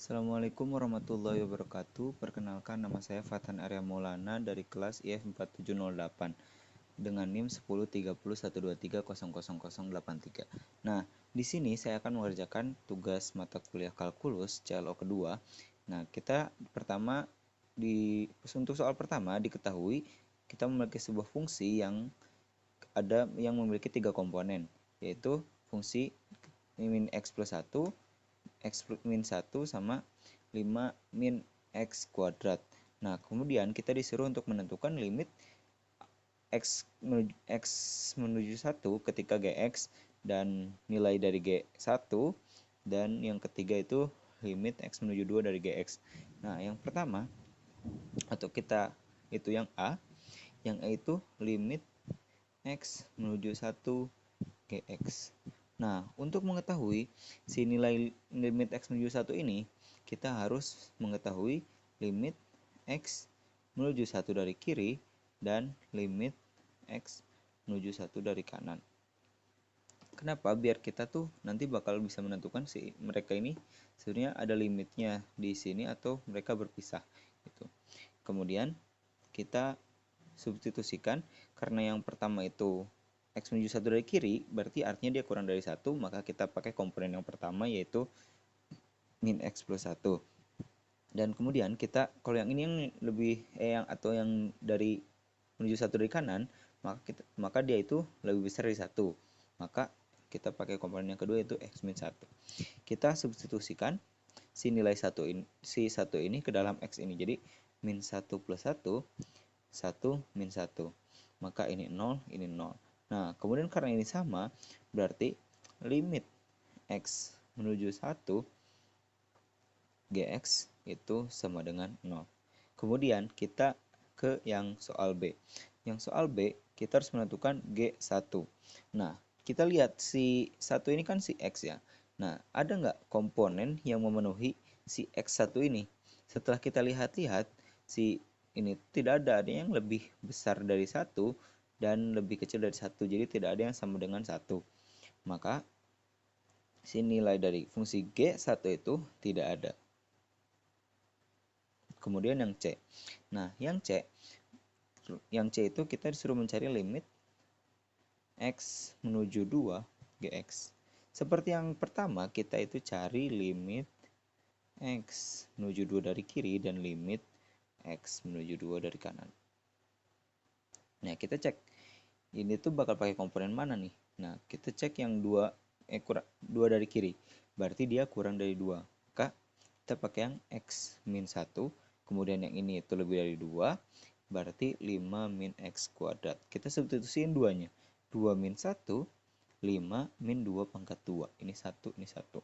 Assalamualaikum warahmatullahi wabarakatuh. Perkenalkan, nama saya Fatan Arya Maulana dari kelas IF 4708 dengan NIM 103012300083. Nah, di sini saya akan mengerjakan tugas mata kuliah kalkulus CLO kedua. Nah, kita pertama untuk soal pertama diketahui kita memiliki sebuah fungsi yang memiliki tiga komponen, yaitu fungsi min x plus 1, x min 1 sama 5 min x kuadrat. Nah, kemudian kita disuruh untuk menentukan limit x menuju 1 ketika gx dan nilai dari g1, dan yang ketiga itu limit x menuju 2 dari gx. Nah, yang pertama atau kita itu yang A itu limit x menuju 1 gx. Nah, untuk mengetahui si nilai limit x menuju 1 ini, kita harus mengetahui limit x menuju 1 dari kiri dan limit x menuju 1 dari kanan. Kenapa? Biar kita tuh nanti bakal bisa menentukan si mereka ini sebenarnya ada limitnya di sini atau mereka berpisah gitu. Kemudian kita substitusikan, karena yang pertama itu x menuju 1 dari kiri, berarti artinya dia kurang dari 1, maka kita pakai komponen yang pertama yaitu min x plus 1. Dan kemudian kita, kalau yang ini yang lebih yang dari menuju 1 dari kanan, maka dia itu lebih besar dari 1. Maka kita pakai komponen yang kedua yaitu x min 1. Kita substitusikan si nilai 1 ini ke dalam x ini. Jadi min 1 plus 1 min 1. Maka ini 0, ini 0. Nah, kemudian karena ini sama, berarti limit x menuju 1 gx itu sama dengan 0. Kemudian kita ke yang soal B. Yang soal B, kita harus menentukan G1. Nah, kita lihat si 1 ini kan si X ya. Nah, ada nggak komponen yang memenuhi si X1 ini? Setelah kita lihat-lihat, si ini tidak ada yang lebih besar dari 1 dan lebih kecil dari 1. Jadi tidak ada yang sama dengan 1. Maka si nilai dari fungsi G1 itu tidak ada. Kemudian yang C. Nah, yang C itu kita disuruh mencari limit x menuju 2 gx. Seperti yang pertama, kita itu cari limit x menuju 2 dari kiri dan limit x menuju 2 dari kanan. Nah, kita cek ini tuh bakal pakai komponen mana nih. Nah, kita cek yang 2 dari kiri, berarti dia kurang dari 2. Maka kita pakai yang x min 1. Kemudian yang ini itu lebih dari 2, berarti 5 min x kuadrat. Kita substitusiin duanya. 2 min 1, 5 min 2 pangkat 2. Ini 1, ini 1.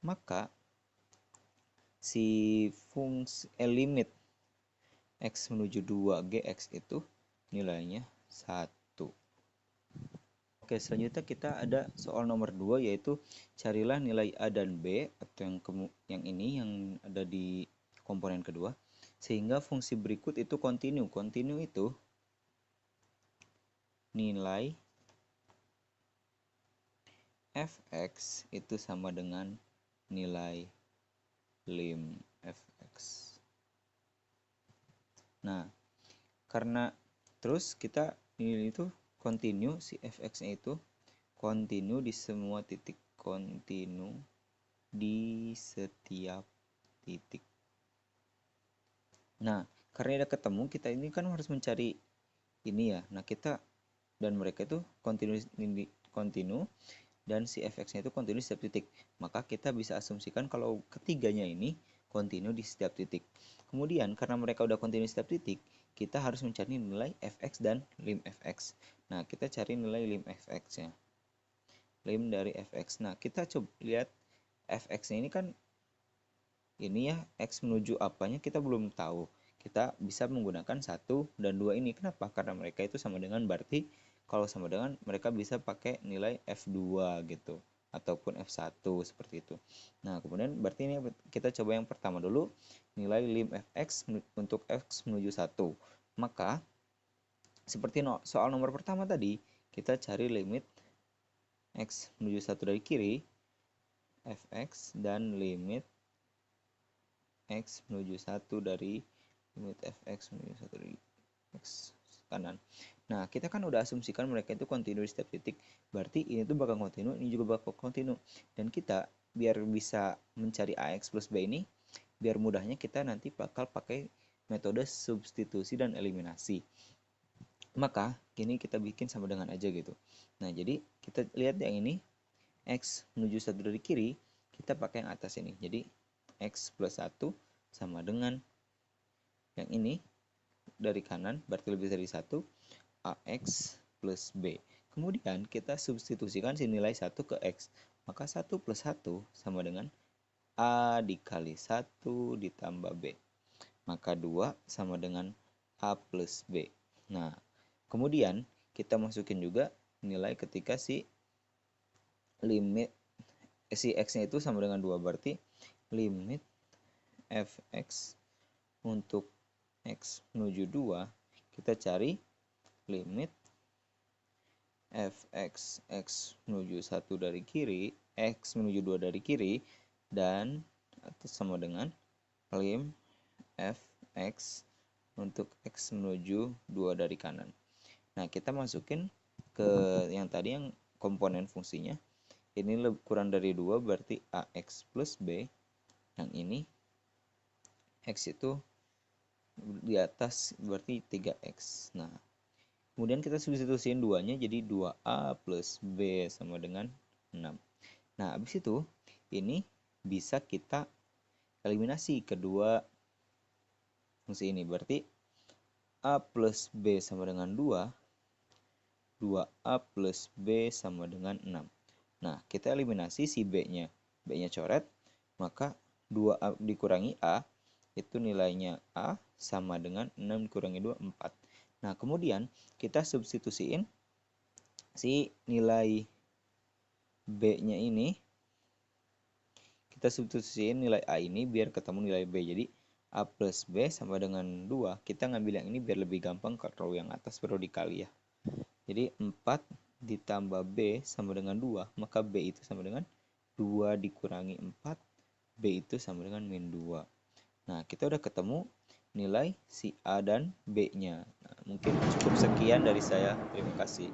Maka si fungsi limit x menuju 2 gx itu nilainya 1. Oke, selanjutnya kita ada soal nomor 2, yaitu carilah nilai A dan B atau yang ini yang ada di komponen kedua sehingga fungsi berikut itu kontinu. Kontinu itu nilai fx itu sama dengan nilai lim fx. Nah, karena terus kita ini itu kontinu, si fx-nya itu kontinu di semua titik, kontinu di setiap titik. Nah, karena udah ketemu, kita ini kan harus mencari ini ya. Nah, kita dan mereka itu kontinu dan si fx-nya itu kontinu di setiap titik. Maka kita bisa asumsikan kalau ketiganya ini kontinu di setiap titik. Kemudian karena mereka udah kontinu di setiap titik, kita harus mencari nilai fx dan lim fx. Nah, kita cari nilai lim fx-nya. Lim dari fx. Nah, kita coba lihat fx-nya ini kan ini ya, x menuju apanya kita belum tahu. Kita bisa menggunakan 1 dan 2 ini. Kenapa? Karena mereka itu sama dengan, berarti kalau sama dengan mereka bisa pakai nilai F2 gitu ataupun F1 seperti itu. Nah, kemudian berarti ini kita coba yang pertama dulu, nilai lim fx untuk x menuju 1. Maka seperti soal nomor pertama tadi, kita cari limit x menuju 1 dari kiri fx dan limit X menuju 1 dari limit fx menuju 1 dari X kanan. Nah, kita kan udah asumsikan mereka itu kontinu di setiap titik. Berarti ini tuh bakal kontinu, ini juga bakal kontinu. Dan kita biar bisa mencari AX plus B ini, biar mudahnya kita nanti bakal pakai metode substitusi dan eliminasi. Maka, kini kita bikin sama dengan aja gitu. Nah, jadi kita lihat yang ini, X menuju 1 dari kiri, kita pakai yang atas ini. Jadi, X plus 1 sama dengan yang ini dari kanan, berarti lebih dari 1, AX plus B. Kemudian kita substitusikan si nilai 1 ke X. Maka 1 plus 1 sama dengan A dikali 1 ditambah B. Maka 2 sama dengan A plus B. Nah, kemudian kita masukin juga nilai ketika si limit si X-nya itu sama dengan 2. Berarti limit fx untuk X menuju 2, kita cari limit fx x menuju 1 dari kiri, x menuju 2 dari kiri, dan atau sama dengan lim fx untuk x menuju 2 dari kanan. Nah, kita masukin ke yang tadi yang komponen fungsinya. Ini kurang dari 2 berarti ax plus b. Yang ini x itu di atas berarti 3x. Nah, kemudian kita substitusiin 2-nya jadi 2a plus b sama dengan 6. Nah, habis itu ini bisa kita eliminasi kedua fungsi ini. Berarti a plus b sama dengan 2, 2a plus b sama dengan 6. Nah, kita eliminasi si b-nya. B-nya coret, maka 2a dikurangi a, itu nilainya a sama dengan 6 dikurangi 2, 4. Nah, kemudian kita substitusiin si nilai B-nya ini. Kita substitusiin nilai A ini biar ketemu nilai B. Jadi, A plus B sama dengan 2. Kita ngambil yang ini biar lebih gampang, kalau yang atas perlu dikali ya. Jadi, 4 ditambah B sama dengan 2. Maka B itu sama dengan 2 dikurangi 4. B itu sama dengan min 2. Nah, kita udah ketemu nilai si A dan B-nya. Nah, mungkin cukup sekian dari saya. Terima kasih.